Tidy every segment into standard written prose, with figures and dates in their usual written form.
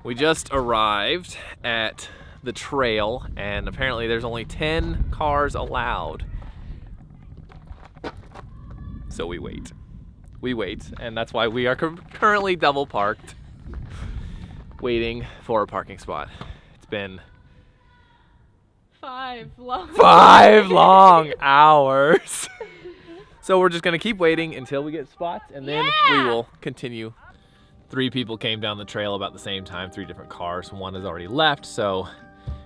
We just arrived at the trail, and apparently there's only 10 cars allowed. So we wait. We wait, and that's why we are currently double parked, waiting for a parking spot. It's been 5 long hours. So we're just gonna keep waiting until we get spots, and then we will continue. 3 people came down the trail about the same time, 3 different cars. One has already left, so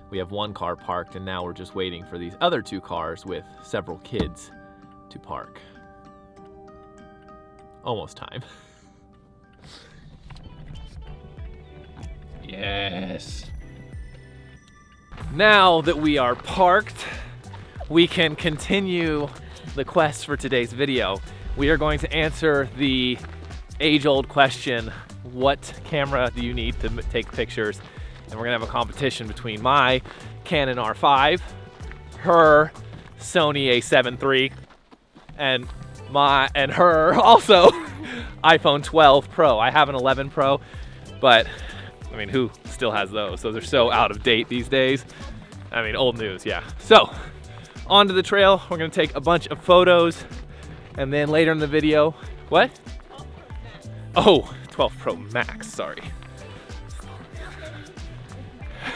we have 1 car parked, and now we're just waiting for these other 2 cars with several kids to park. Almost time. Yes. Now that we are parked, we can continue the quest for today's video. We are going to answer the age-old question, what camera do you need to take pictures? And we're gonna have a competition between my Canon R5, her Sony A7III, and her also iPhone 12 Pro. I have an 11 Pro, but I mean, who still has those? Those are so out of date these days. I mean, old news, yeah. So, onto the trail. We're gonna take a bunch of photos, and then later in the video, what? Oh, 12 Pro Max, sorry.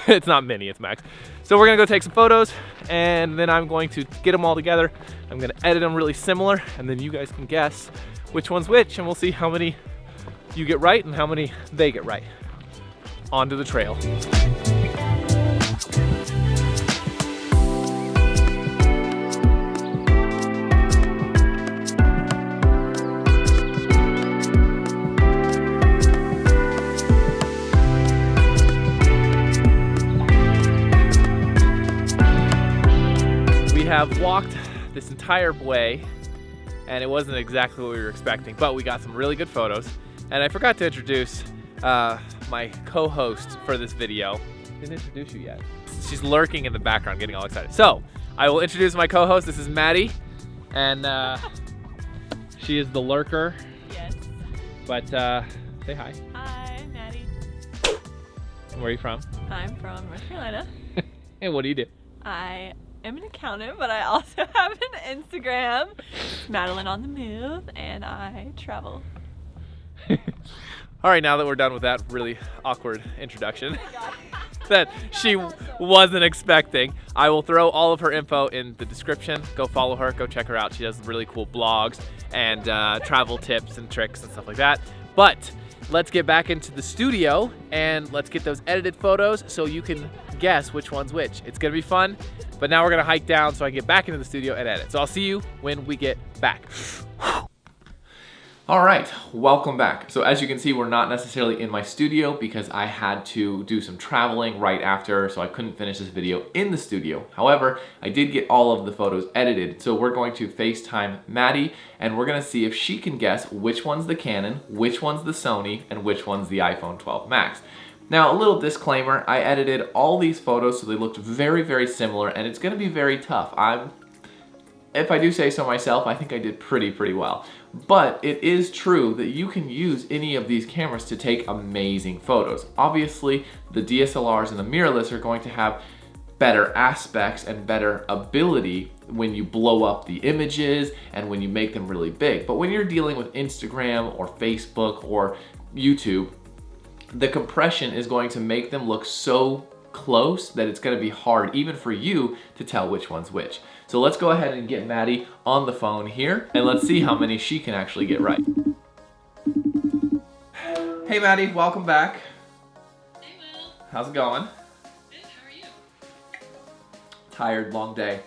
It's not mini, it's Max. So we're gonna go take some photos, and then I'm going to get them all together. I'm gonna edit them really similar, and then you guys can guess which one's which, and we'll see how many you get right and how many they get right. Onto the trail. We have walked this entire way, and it wasn't exactly what we were expecting, but we got some really good photos. And I forgot to introduce my co-host for this video. Didn't introduce you yet. She's lurking in the background, getting all excited. So I will introduce my co-host. This is Maddy, and she is the lurker. Yes. But say hi. Hi, Maddy. Where are you from? I'm from North Carolina. And what do you do? I am an accountant, but I also have an Instagram, Madeline on the Move, and I travel. All right, now that we're done with that really awkward introduction that she wasn't expecting, I will throw all of her info in the description. Go follow her, go check her out. She does really cool blogs and travel tips and tricks and stuff like that. But let's get back into the studio and let's get those edited photos so you can guess which one's which. It's gonna be fun, but now we're gonna hike down so I can get back into the studio and edit. So I'll see you when we get back. All right, welcome back. So as you can see, we're not necessarily in my studio because I had to do some traveling right after, so I couldn't finish this video in the studio. However, I did get all of the photos edited. So we're going to FaceTime Maddy, and we're gonna see if she can guess which one's the Canon, which one's the Sony, and which one's the iPhone 12 Max. Now, a little disclaimer, I edited all these photos so they looked very, very similar, and it's gonna be very tough. If I do say so myself, I think I did pretty well. But it is true that you can use any of these cameras to take amazing photos. Obviously, the DSLRs and the mirrorless are going to have better aspects and better ability when you blow up the images and when you make them really big. But when you're dealing with Instagram or Facebook or YouTube, the compression is going to make them look so close that it's going to be hard even for you to tell which one's which. So let's go ahead and get Maddy on the phone here and let's see how many she can actually get right. Hey Maddy, welcome back. Hey Will. How's it going? Good, how are you? Tired, long day.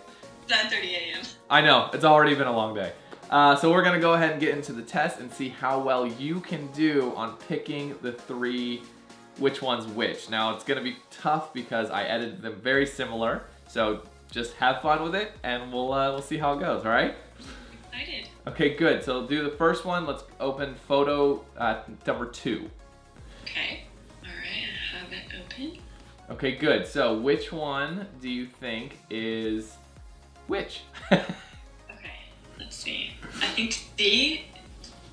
It's 9:30 a.m. I know, it's already been a long day. So we're gonna go ahead and get into the test and see how well you can do on picking the 3 which one's which. Now it's gonna be tough because I edited them very similar, so just have fun with it and we'll see how it goes, all right? Excited. Okay, good. So do the first one. Let's open photo number 2. Okay. All right, I have it open. Okay, good. So which one do you think is which? Okay, let's see. I think D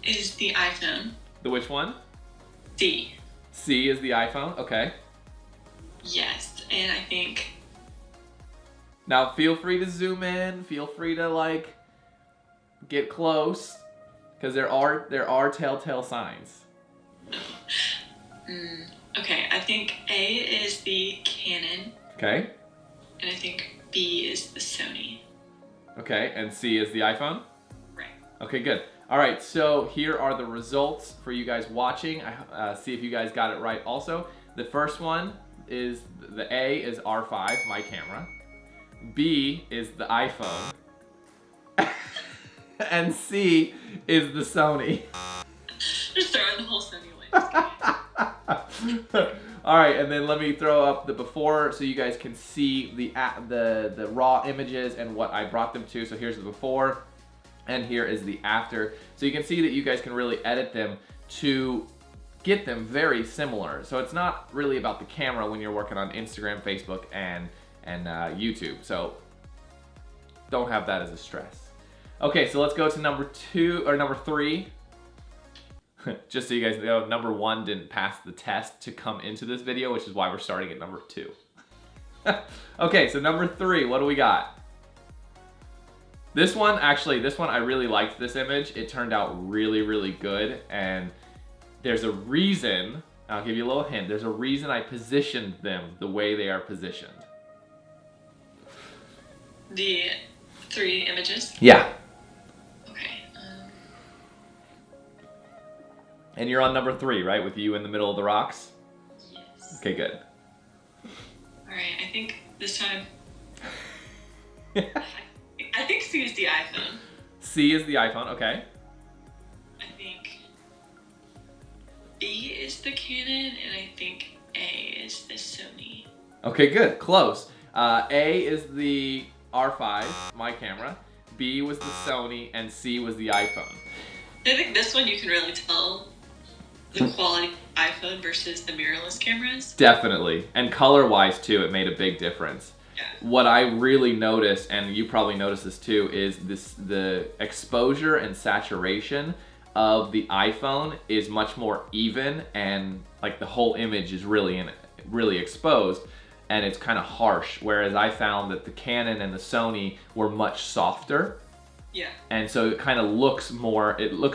is the iPhone. The which one? D. C is the iPhone, okay. Yes, and I think Now feel free to zoom in, feel free to like get close, because there are telltale signs. okay, I think A is the Canon, Okay. and I think B is the Sony. Okay, and C is the iPhone? Right. Okay, good. All right, so here are the results for you guys watching. See if you guys got it right also. The first one is, the A is R5, my camera. B is the iPhone. And C is the Sony. Just throwing the whole Sony away. All right, and then let me throw up the before so you guys can see the raw images and what I brought them to. So here's the before, and here is the after. So you can see that you guys can really edit them to get them very similar. So it's not really about the camera when you're working on Instagram, Facebook, and YouTube. So don't have that as a stress. Okay, so let's go to number 3. Just so you guys know, number 1 didn't pass the test to come into this video, which is why we're starting at number 2. Okay, so number 3, what do we got? This one, I really liked this image. It turned out really, really good, and there's a reason, I'll give you a little hint, there's a reason I positioned them the way they are positioned. The 3 images? Yeah. Okay. And you're on number 3, right? With you in the middle of the rocks? Yes. Okay, good. Alright, I think this time... I think C is the iPhone. C is the iPhone, okay. I think B is the Canon, and I think A is the Sony. Okay, good. Close. A is the R5, my camera. B was the Sony, and C was the iPhone. I think this one you can really tell the quality of iPhone versus the mirrorless cameras. Definitely. And color-wise, too, it made a big difference. Yeah. What I really noticed, and you probably noticed this too, is the exposure and saturation of the iPhone is much more even, and like the whole image is really exposed, and it's kind of harsh. Whereas I found that the Canon and the Sony were much softer. Yeah. And so it kind of looks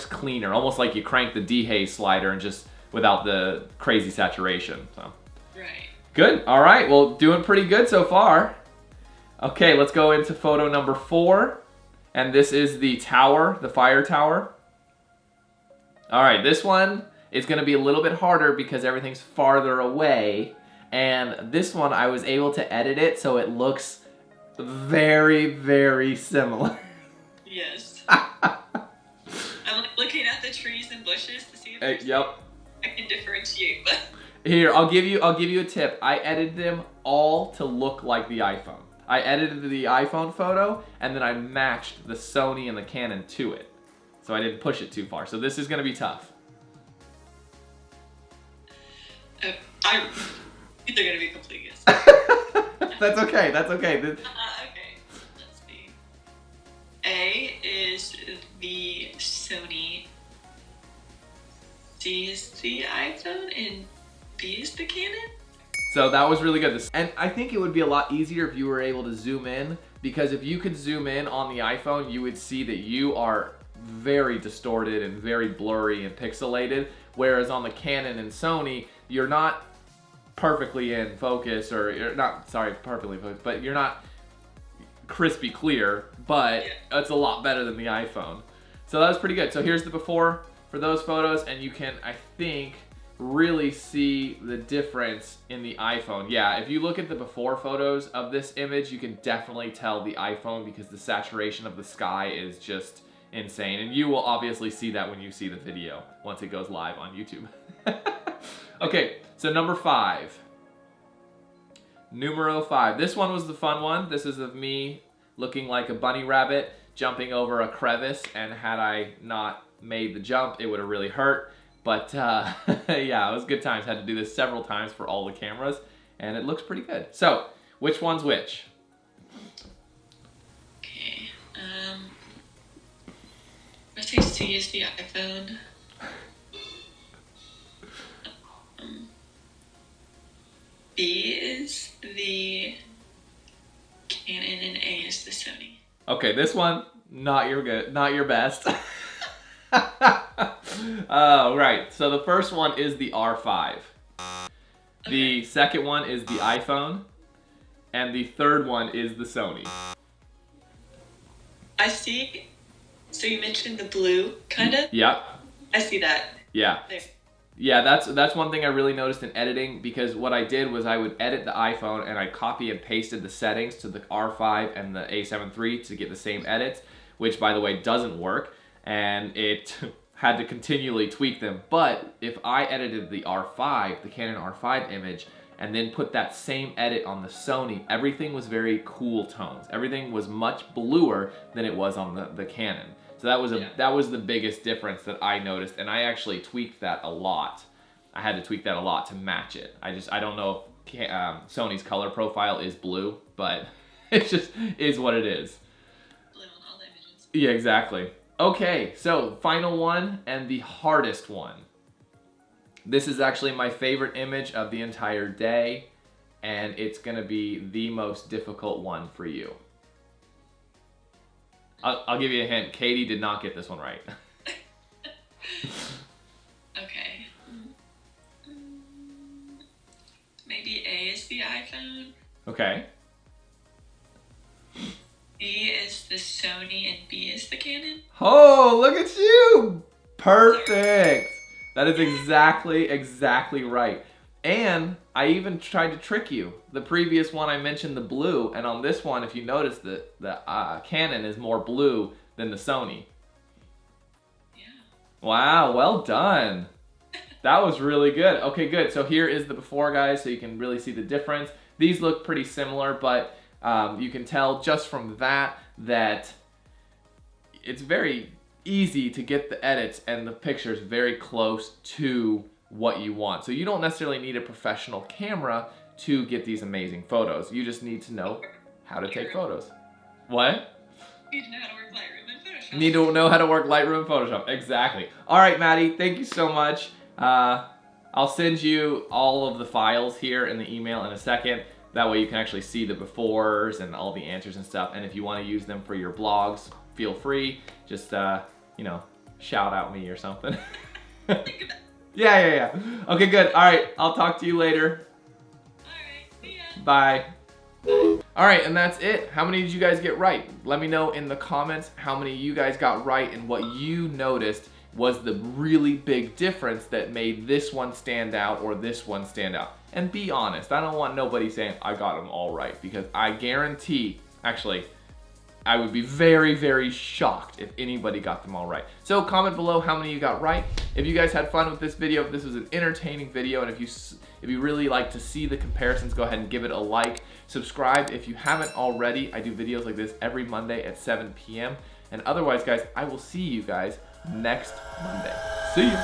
cleaner, almost like you crank the dehaze slider and just without the crazy saturation. So. Right. Good. All right. Well, doing pretty good so far. Okay, let's go into photo number 4. And this is the tower, the fire tower. All right, this one is going to be a little bit harder because everything's farther away. And this one, I was able to edit it so it looks very, very similar. Yes. I'm like looking at the trees and bushes to see if Yep. I can differentiate. But Here, I'll give you a tip. I edited them all to look like the iPhone. I edited the iPhone photo, and then I matched the Sony and the Canon to it. So I didn't push it too far. So this is going to be tough. I think they're gonna be complete guesses. That's okay. That's okay. Okay, let's see. A is the Sony, C is the iPhone, and B is the Canon? So that was really good. And I think it would be a lot easier if you were able to zoom in, because if you could zoom in on the iPhone, you would see that you are very distorted and very blurry and pixelated, whereas on the Canon and Sony, you're not perfectly in focus, or you're not, sorry, perfectly focused, but you're not crispy clear, but it's a lot better than the iPhone. So that was pretty good. So here's the before for those photos, and you can, I think, really see the difference in the iPhone. Yeah, if you look at the before photos of this image, you can definitely tell the iPhone because the saturation of the sky is just insane. And you will obviously see that when you see the video once it goes live on YouTube. Okay, so number 5. Numero 5. This one was the fun one. This is of me looking like a bunny rabbit jumping over a crevice, and had I not made the jump, it would have really hurt. But yeah, it was good times. Had to do this several times for all the cameras, and it looks pretty good. So, which one's which? Okay, I say C is the iPhone. B is the Canon and A is the Sony. Okay, this one, not your best. Right, so the first one is the R5. The second one is the iPhone. And the third one is the Sony. I see. So you mentioned the blue, kind of? Yep. I see that. Yeah. There. Yeah, that's one thing I really noticed in editing, because what I did was I would edit the iPhone and I copy and pasted the settings to the R5 and the A7 III to get the same edits, which by the way doesn't work, and it had to continually tweak them. But if I edited the R5, the Canon R5 image, and then put that same edit on the Sony, everything was very cool tones. Everything was much bluer than it was on the Canon. So that was the biggest difference that I noticed, and I actually tweaked that a lot. I had to tweak that a lot to match it. I don't know if Sony's color profile is blue, but it just is what it is. Blue on all the images. Yeah, exactly. Okay, so final one and the hardest one. This is actually my favorite image of the entire day, and it's gonna be the most difficult one for you. I'll give you a hint. Katie did not get this one right. Okay. Maybe A is the iPhone. Okay. C is the Sony and B is the Canon. Oh, look at you! Perfect! That is exactly right. And I even tried to trick you. The previous one I mentioned the blue, and on this one, if you notice, the Canon is more blue than the Sony. Yeah. Wow, well done. That was really good. Okay, good. So here is the before, guys, so you can really see the difference. These look pretty similar, but you can tell just from that it's very easy to get the edits and the pictures very close to what you want. So you don't necessarily need a professional camera to get these amazing photos. You just need to know how to take photos. What? You need to know how to work Lightroom and Photoshop. Need to know how to work Lightroom and Photoshop. Exactly. All right, Maddie, thank you so much. I'll send you all of the files here in the email in a second. That way you can actually see the befores and all the answers and stuff. And if you want to use them for your blogs, feel free. Just, you know, shout out me or something. Think about it. Yeah. Okay, good. All right, I'll talk to you later. Alright, see ya. Bye. All right, and that's it. How many did you guys get right? Let me know in the comments how many you guys got right and what you noticed was the really big difference that made this one stand out or this one stand out. And be honest. I don't want nobody saying I got them all right, because I guarantee, actually, I would be very shocked if anybody got them all right. So comment below how many you got right. If you guys had fun with this video, if this was an entertaining video, and if you really like to see the comparisons, go ahead and give it a like. Subscribe if you haven't already. I do videos like this every Monday at 7 p.m. And otherwise, guys, I will see you guys next Monday. See you.